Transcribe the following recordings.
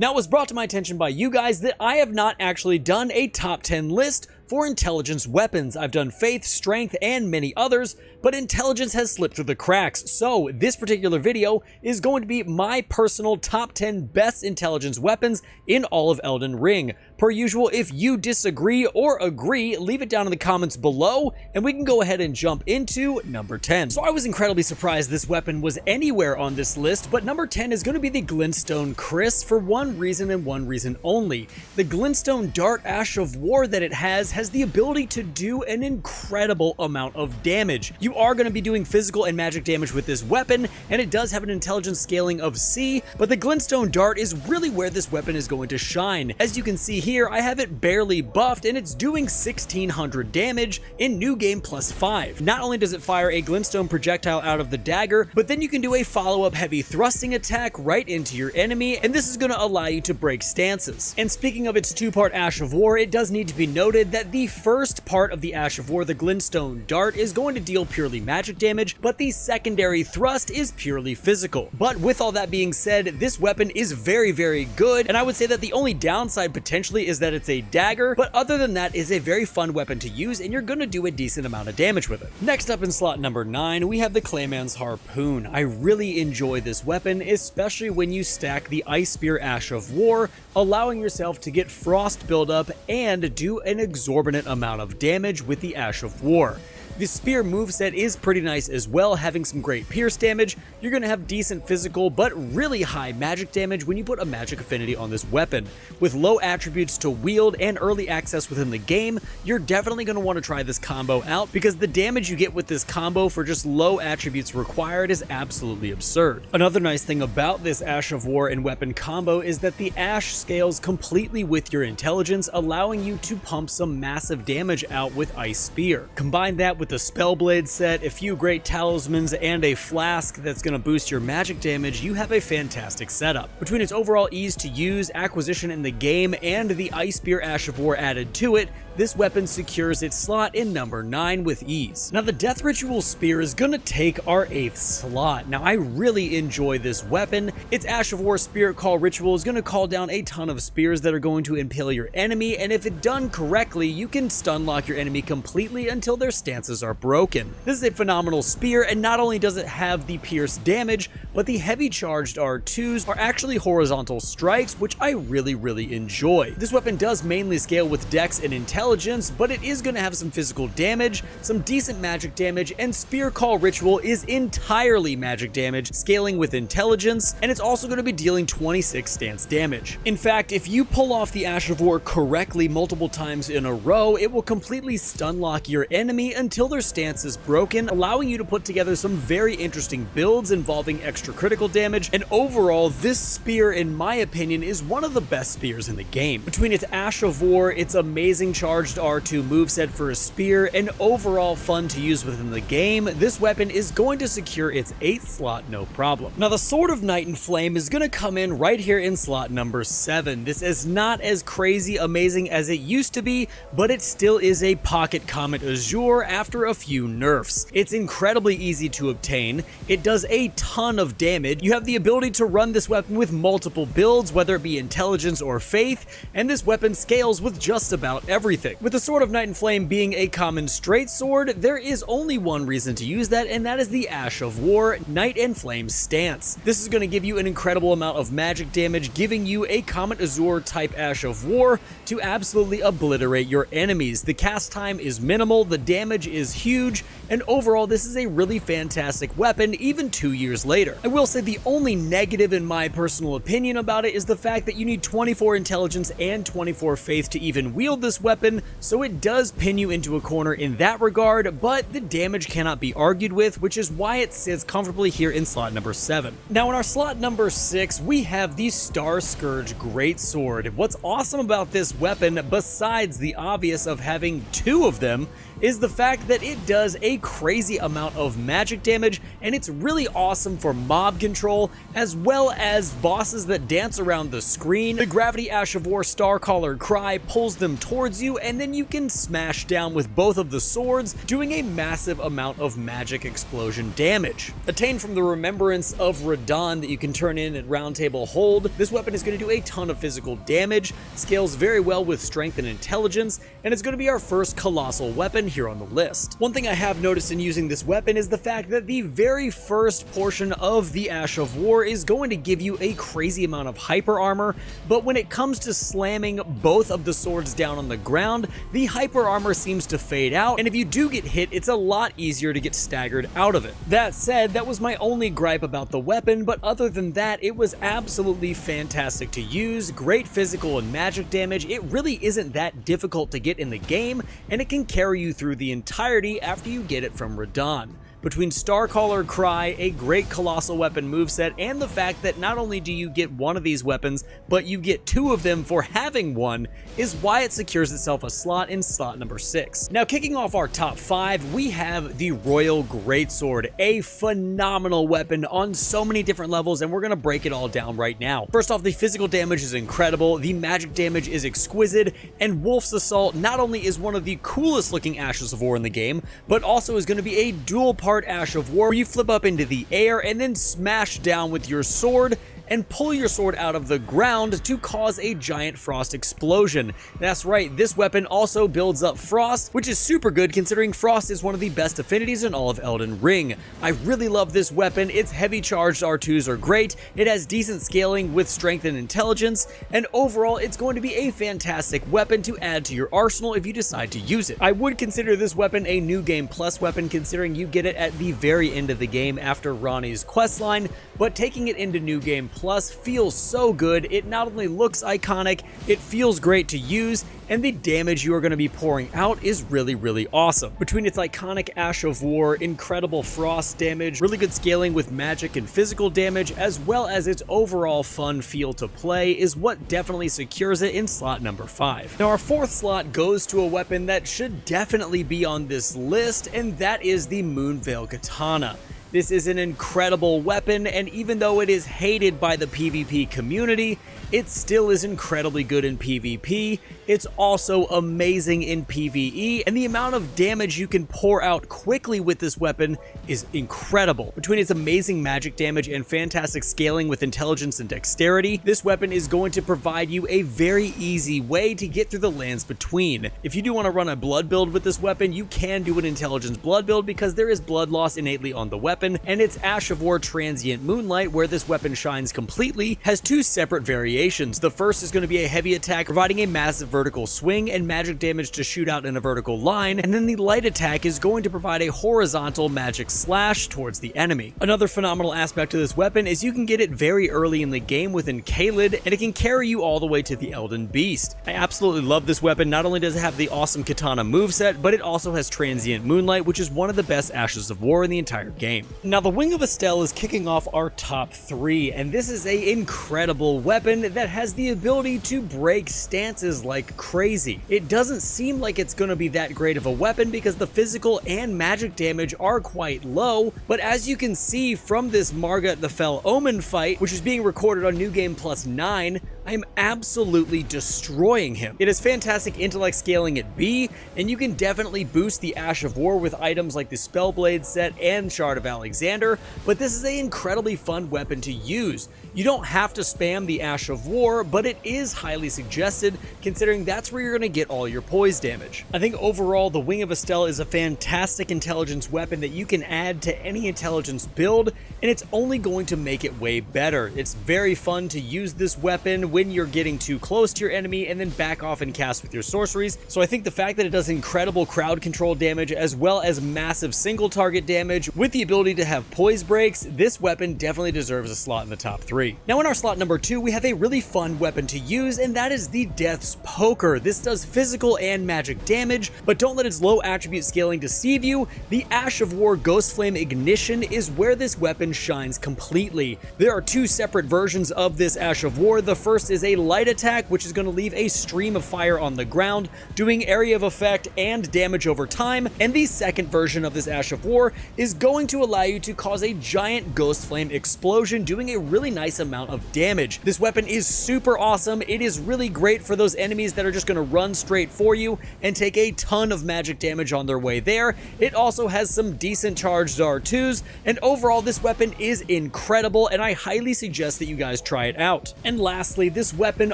Now, it was brought to my attention by you guys that I have not actually done a top 10 list for intelligence weapons. I've done faith, strength, and many others, but intelligence has slipped through the cracks. So this particular video is going to be my personal top 10 best intelligence weapons in all of Elden Ring. Per usual, if you disagree or agree, leave it down in the comments below, and we can go ahead and jump into number 10. So I was incredibly surprised this weapon was anywhere on this list, but number 10 is going to be the Glintstone Kris for one reason and one reason only. The Glintstone Dart Ash of War that it has the ability to do an incredible amount of damage. You are going to be doing physical and magic damage with this weapon, and it does have an intelligence scaling of C, but the Glintstone Dart is really where this weapon is going to shine. As you can see here, I have it barely buffed, and it's doing 1600 damage in New Game +5. Not only does it fire a glintstone projectile out of the dagger, but then you can do a follow-up heavy thrusting attack right into your enemy, and this is going to allow you to break stances. And speaking of its two-part Ash of War, it does need to be noted that the first part of the Ash of War, the Glintstone Dart, is going to deal purely magic damage, but the secondary thrust is purely physical. But with all that being said, this weapon is very, very good, and I would say that the only downside potentially is that it's a dagger, but other than that, is a very fun weapon to use, and you're going to do a decent amount of damage with it. Next up in slot number 9, we have the Clayman's Harpoon. I really enjoy this weapon, especially when you stack the Ice Spear Ash of War, allowing yourself to get frost buildup and do an exorbitant amount of damage with the Ash of War. The spear moveset is pretty nice as well, having some great pierce damage. You're going to have decent physical but really high magic damage when you put a magic affinity on this weapon. With low attributes to wield and early access within the game, you're definitely going to want to try this combo out, because the damage you get with this combo for just low attributes required is absolutely absurd. Another nice thing about this Ash of War and weapon combo is that the Ash scales completely with your intelligence, allowing you to pump some massive damage out with Ice Spear. Combine that with the Spellblade set, a few great talismans, and a flask that's going to boost your magic damage, you have a fantastic setup. Between its overall ease to use, acquisition in the game, and the Ice Spear Ash of War added to it, this weapon secures its slot in number 9 with ease. Now, the Death Ritual Spear is going to take our 8th slot. Now, I really enjoy this weapon. Its Ash of War Spirit Call ritual is going to call down a ton of spears that are going to impale your enemy, and if it done correctly, you can stun lock your enemy completely until their stances are broken. This is a phenomenal spear, and not only does it have the pierce damage, but the heavy charged R2s are actually horizontal strikes, which I really enjoy. This weapon does mainly scale with dex and intelligence, but it is going to have some physical damage, some decent magic damage, and Spear Call Ritual is entirely magic damage, scaling with intelligence, and it's also going to be dealing 26 stance damage. In fact, if you pull off the Ash of War correctly multiple times in a row, it will completely stun lock your enemy until their stance is broken, allowing you to put together some very interesting builds involving extra critical damage, and overall, this spear, in my opinion, is one of the best spears in the game. Between its Ash of War, its amazing charged R2 moveset for a spear, and overall fun to use within the game, this weapon is going to secure its 8th slot no problem. Now, the Sword of Night and Flame is going to come in right here in slot number 7. This is not as crazy amazing as it used to be, but it still is a Pocket Comet Azure after a few nerfs. It's incredibly easy to obtain, it does a ton of damage, you have the ability to run this weapon with multiple builds, whether it be intelligence or faith, and this weapon scales with just about everything. With the Sword of Night and Flame being a common straight sword, there is only one reason to use that, and that is the Ash of War Night and Flame stance. This is going to give you an incredible amount of magic damage, giving you a Comet Azure type Ash of War to absolutely obliterate your enemies. The cast time is minimal, the damage is huge, and overall this is a really fantastic weapon even 2 years later. I will say the only negative in my personal opinion about it is the fact that you need 24 intelligence and 24 faith to even wield this weapon, so it does pin you into a corner in that regard, but the damage cannot be argued with, which is why it sits comfortably here in slot number 7. Now, in our slot number 6, we have the Star Scourge Greatsword. What's awesome about this weapon, besides the obvious of having 2 of them, is the fact that it does a crazy amount of magic damage, and it's really awesome for mob control as well as bosses that dance around the screen. The Gravity Ash of War Starcaller Cry pulls them towards you, and then you can smash down with both of the swords, doing a massive amount of magic explosion damage. Attained from the Remembrance of Radahn that you can turn in at Round Table Hold, this weapon is going to do a ton of physical damage, scales very well with strength and intelligence, and it's going to be our first colossal weapon here on the list. One thing I have noticed in using this weapon is the fact that the very first portion of the Ash of War is going to give you a crazy amount of hyper armor, but when it comes to slamming both of the swords down on the ground, the hyper armor seems to fade out, and if you do get hit, it's a lot easier to get staggered out of it. That said, that was my only gripe about the weapon, but other than that, it was absolutely fantastic to use, great physical and magic damage. It really isn't that difficult to get in the game, and it can carry you through the entirety after you get it from Radahn. Between Starcaller Cry, a great colossal weapon moveset, and the fact that not only do you get one of these weapons, but you get two of them for having one, is why it secures itself a slot in slot number 6. Now, kicking off our top 5, we have the Royal Greatsword, a phenomenal weapon on so many different levels, and we're going to break it all down right now. First off, the physical damage is incredible, the magic damage is exquisite, and Wolf's Assault not only is one of the coolest looking Ashes of War in the game, but also is going to be a dual part Ash of War where you flip up into the air and then smash down with your sword and pull your sword out of the ground to cause a giant frost explosion. That's right, this weapon also builds up frost, which is super good considering frost is one of the best affinities in all of Elden Ring. I really love this weapon. Its heavy charged R2s are great, it has decent scaling with strength and intelligence, and overall it's going to be a fantastic weapon to add to your arsenal if you decide to use it. I would consider this weapon a New Game Plus weapon considering you get it at the very end of the game after Ranni's questline, but taking it into New Game Plus feels so good. It not only looks iconic, it feels great to use, and the damage you are going to be pouring out is really awesome. Between its iconic Ash of War, incredible frost damage, really good scaling with magic and physical damage, as well as its overall fun feel to play is what definitely secures it in slot number 5. Now our 4th slot goes to a weapon that should definitely be on this list, and that is the Moonveil Katana. This is an incredible weapon, and even though it is hated by the PvP community, it still is incredibly good in PvP. It's also amazing in PvE, and the amount of damage you can pour out quickly with this weapon is incredible. Between its amazing magic damage and fantastic scaling with intelligence and dexterity, this weapon is going to provide you a very easy way to get through the lands between. If you do want to run a blood build with this weapon, you can do an intelligence blood build because there is blood loss innately on the weapon, and its Ash of War Transient Moonlight, where this weapon shines completely, has 2 separate variations. The first is going to be a heavy attack providing a massive vertical swing and magic damage to shoot out in a vertical line, and then the light attack is going to provide a horizontal magic slash towards the enemy. Another phenomenal aspect to this weapon is you can get it very early in the game with Enchanted, and it can carry you all the way to the Elden Beast. I absolutely love this weapon. Not only does it have the awesome katana moveset, but it also has Transient Moonlight, which is one of the best Ashes of War in the entire game. Now the Wing of Estelle is kicking off our top 3, and this is an incredible weapon that has the ability to break stances like crazy. It doesn't seem like it's going to be that great of a weapon because the physical and magic damage are quite low, but as you can see from this Margot the Fell Omen fight, which is being recorded on New Game Plus 9, I am absolutely destroying him. It has fantastic intellect scaling at B, and you can definitely boost the Ash of War with items like the Spellblade set and Shard of Alexander, but this is an incredibly fun weapon to use. You don't have to spam the Ash of War, but it is highly suggested considering that's where you're going to get all your poise damage. I think overall the Wing of Estelle is a fantastic intelligence weapon that you can add to any intelligence build, and it's only going to make it way better. It's very fun to use this weapon when you're getting too close to your enemy and then back off and cast with your sorceries. So I think the fact that it does incredible crowd control damage as well as massive single target damage with the ability to have poise breaks, this weapon definitely deserves a slot in the top 3. Now in our slot number 2, we have a really fun weapon to use, and that is the Death's Poker. This does physical and magic damage, but don't let its low attribute scaling deceive you. The Ash of War Ghost Flame Ignition is where this weapon shines completely. There are 2 separate versions of this Ash of War. The first first is a light attack, which is going to leave a stream of fire on the ground, doing area of effect and damage over time. And the second version of this Ash of War is going to allow you to cause a giant ghost flame explosion, doing a really nice amount of damage. This weapon is super awesome. It is really great for those enemies that are just going to run straight for you and take a ton of magic damage on their way there. It also has some decent charged R2s, and overall this weapon is incredible, and I highly suggest that you guys try it out. And lastly, this weapon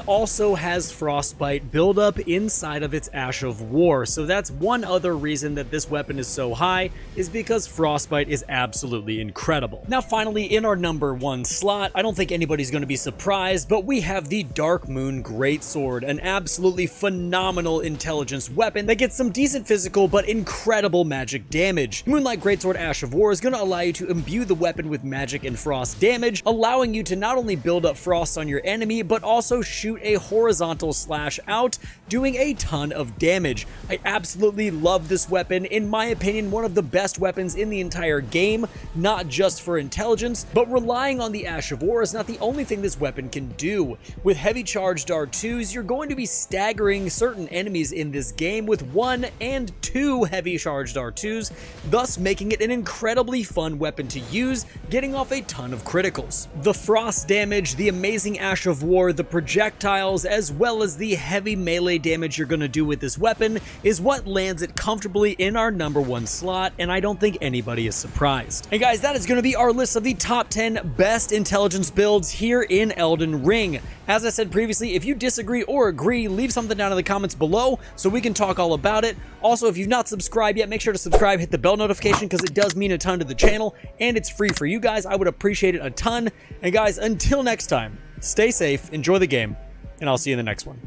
also has frostbite buildup inside of its Ash of War, so that's one other reason that this weapon is so high, is because frostbite is absolutely incredible. Now finally, in our number 1 slot, I don't think anybody's going to be surprised, but we have the Dark Moon Greatsword, an absolutely phenomenal intelligence weapon that gets some decent physical but incredible magic damage. Moonlight Greatsword Ash of War is going to allow you to imbue the weapon with magic and frost damage, allowing you to not only build up frost on your enemy, but also shoot a horizontal slash out, doing a ton of damage. I absolutely love this weapon. In my opinion, one of the best weapons in the entire game, not just for intelligence, but relying on the Ash of War is not the only thing this weapon can do. With heavy charged R2s, you're going to be staggering certain enemies in this game with 1 and 2 heavy charged R2s, thus making it an incredibly fun weapon to use, getting off a ton of criticals. The frost damage, the amazing Ash of War, the projectiles, as well as the heavy melee damage you're going to do with this weapon is what lands it comfortably in our number 1 slot, and I don't think anybody is surprised. And guys, that is going to be our list of the top 10 best intelligence builds here in Elden Ring. As I said previously, if you disagree or agree, leave something down in the comments below so we can talk all about it. Also, if you've not subscribed yet, make sure to subscribe, hit the bell notification, because it does mean a ton to the channel, and it's free for you guys. I would appreciate it a ton. And guys, until next time, stay safe, enjoy the game, and I'll see you in the next one.